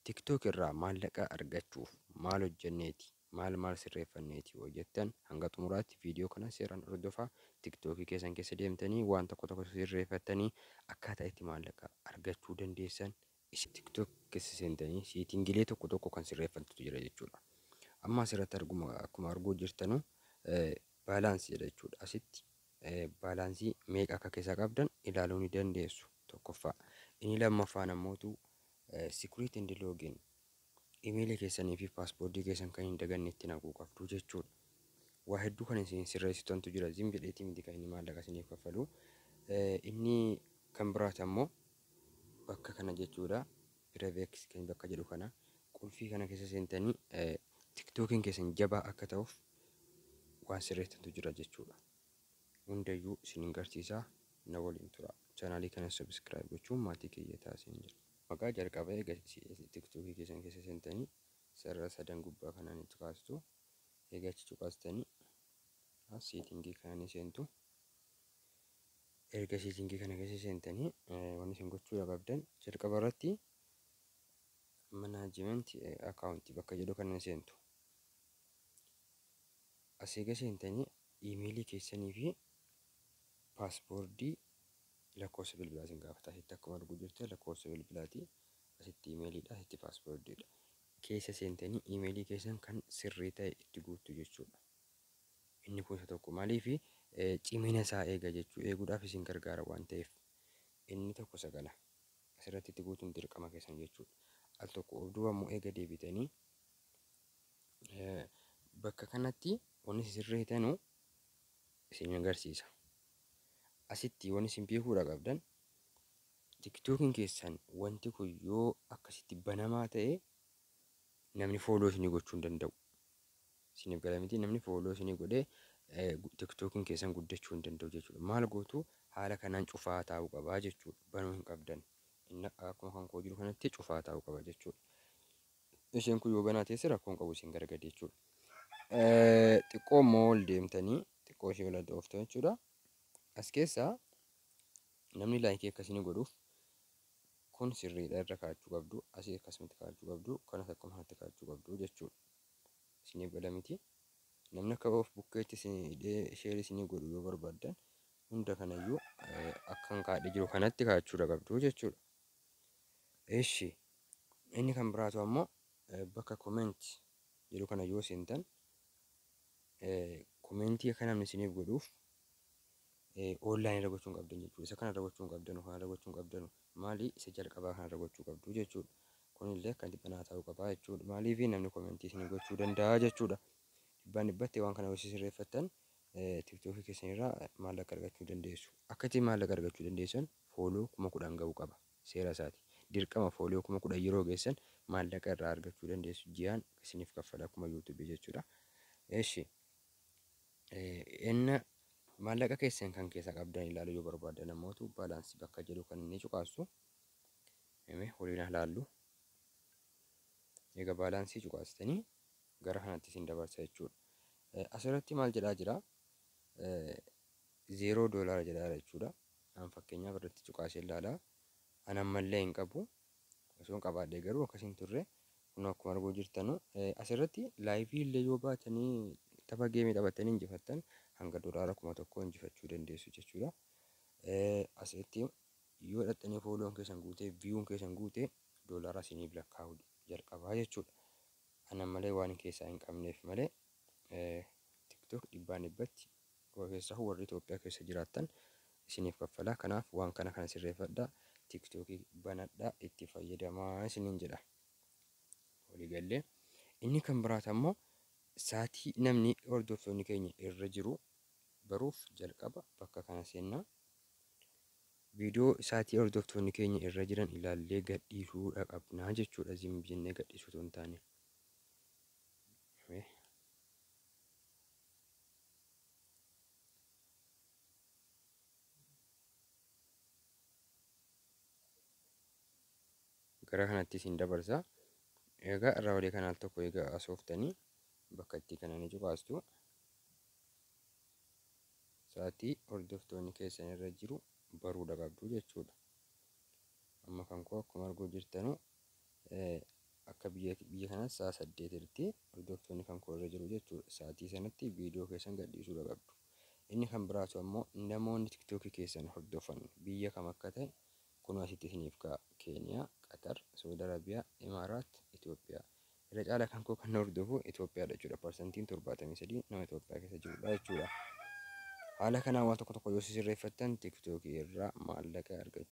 TikTok irraa maallaqa argachuuf maal hojjenneeti? Maal sirreeffanneeti yoo jettan hanga xumuraatti viidiyoo kana seeraan hordofaa. TikTokii keessan keessa deemtanii waan tokko sirreeffattanii akkaataa itti maallaqa argachuu dandeessan isin TikTok keessa seentanii siitingilee tokko kan sirreeffattu jira jechuudha. Amma asirratti akkuma arguu jirtanu baalaansii jedha jechuudha. Asitti baalaansii meeqa akka keessaa qabdan ilaaluu ni dandeessu. Tokkoffaa. Inni lammaffaan ammootu security and login imeelii keessanii fi paaspoortii keessan kan hin daganne itti naquu qabdu jechuudha. Waa hedduu kan isin sirreessitantu jira. Zim jedheetii miti kan inni maallaqa isiniif kaffalu. Inni kan biraati ammoo bakka kana jechuudha. Prevex kan bakka jedhu kana qulfii kana keessa seentanii TikTokiin keessan jabaa akka ta'uuf waan sirreessitantu jira jechuudha. Hundayyuu isin agarsiisaa na waliin tura. Chaanaalii kana subscribe gochuun maatii kiyya taasisan jira. Maqaa jalqabaa egaa TikTokii keessan keessa seentanii sarara sadan gubbaa kanaan itti kaastu. Egaa achi cuqaastanii seetingii kana ni seentu. Erga seetingii kana keessa seentanii wanni isin gochuu qabdan jalqaba irratti management account bakka jedhu kana seentu. Asii gadi seentanii imeelii keessanii fi paaspoortii lakkoofsa bilbilaa isin gaafata. Asitti akkuma arguu jirtan lakkoofsa bilbilaati. Asitti imeeliidha. Asitti paaspoortiidha. Keessa seentanii imeelii keessan kan sirrii ta'e itti guuttu jechuudha. Inni kun isa tokko maaliifi cimina isaa eeguudhaaf isin gargaara waan ta'eef. Inni tokko sagala. Asirratti itti guutuun dirqama keessan jechuudha. Al tokko of duuba immoo eega deebitanii bakka kanatti wanni sirrii ta'anu isin agarsiisa. Asitti wanni isin beekuudha qabdan TikTokiin keessan wanti kun yoo akkasitti banamaa ta'e namni fooloo isinii gochuu hin danda'u. Isiniif gala miti namni fooloo isinii godhee TikTokiin keessan guddachuu hin danda'u jechuudha. Maal gootu haala kanaan cufaa taa'uu qabaa jechuudha. Banuu hin qabdan. Inni akkuma kan koo jiru kanatti cufaa taa'uu qaba jechuudha. Isheen kun yoo banaa teesse rakkoon qabu isin gargade jechuudha. Xiqqoo immoo ol deemtanii xiqqoo ishee ol adda ooftan jechuudha. As keessaa namni laayikii akkasii godhuuf kun sirriidha irra kaa'achuu qabdu. Asii akkasumatti kaa'achuu qabdu. Kanas akkuma kanatti kaa'achuu qabdu jechuudha. Isiniif gala miti. Namni akka of bukkeetti ishee isinii godhu yoo barbaaddan hunda kanayyuu akkan kaa'ee jiru kanatti kaa'achuu qabdu jechuudha. Eshi inni kan biraatu ammoo bakka comment jedhu kana yoo seentan commentii akka namni isiniif godhuuf online irra gochuun qabdan jechuudha. Isa kanarra gochuun qabdanu kanarra gochuun qabdanu maali isa jalqabaa kanarra gochuu qabdu jechuudha. Kunillee kan dhibbanaa ta'uu qabaa jechuudha. Maaliif namni commentii isinii gochuu danda'a jechuudha. Dhibbaan dhibbatti waan kana yoo sirreeffattan TikTokii keessanirraa maallaqa argachuu dandeessu. Akka ittiin maallaqa argachuu dandeessan fooloo 10,000 gahuu qaba. Seera isaati. Dirqama fooloo 10,000 yeroo geessan maallaqa irraa argachuu dandeessu. Ji'aan isiniif kaffala akkuma YouTube jechuudha. Eshi inni maallaqa keessan kan keessa qabdan ilaaluu yoo barbaadan namoota baalaansii bakka jedhu kan inni cuqaasu. Waliin ilaallu. Egaa baalaansii cuqaastanii gara kanatti isin dabarsa jechuudha. Asirratti maal jedhaa jira? $0 jedhaa jechuudha. An fakkeenyaaf irratti cuqaasee ilaalaa. An ammallee hin qabu. Osoo hin qabaadhee garuu akkasiin turre kun akkuma arguu jirtanu asirratti laayivii illee yoo baatanii tapha geemii taphattanii injifattan hanga $1,000 injifachuu dandeessu jechuudha. Asitti yoo dhattanii fooloon keessan guutee viyuun keessan guutee $1 isiniif lakkaa'uu jalqabaa jechuudha. Ana malee waan keessaa hin qabneef malee TikTok dhibbaan dhibbatti keessaa warri Itoophiyaa keessa jiraattan isiniif kaffala. Kanaaf waan kana sirreeffadhaa. TikTokii banadhaa itti fayyadamaa isiniin jedha. Waliigallee inni kan biraati ammoo saatii namni hordoftoonni keenya irra jiru baruuf jalqaba bakka kana seennaa. Viidiyoo saatii hordoftoonni keenya irra jiran ilaallee gadhiisuu qabnaa jechuudha. Zim jennee gadhiisuu osoo hin taane. Gara kanatti isin dabarsa. Egaa irraa walii kanaal tokko egaa asooftanii bakka itti kana ni cuqaastu. Saatii hordoftoonni keessan irra jiru baruudha qabdu jechuudha. Amma kan koo akkuma arguu jirtanu biyya kanas sa'a 8 hordoftoonni kan koo irra jiru jechuudha. Sa'aatii sanatti viidiyoo keessan gadhiisuu qabdu. Inni kan biraatu ammoo namoonni tiktookii keessan hordofan biyya kam akka ta'e kun asitti isiniif ka'a. Keeniyaa, Qatar, Saudi Arabiyaa, Imaaraat, Itoophiyaa. Irra caala kan koo kan hordofu Itoophiyaadha jechuudha. Parsantiin 73 nama Itoophiyaa keessa jirudha jechuudha. Haala kanaan waan tokko tokko yoo sirreeffattan tiktookii irraa maallaqa argatu.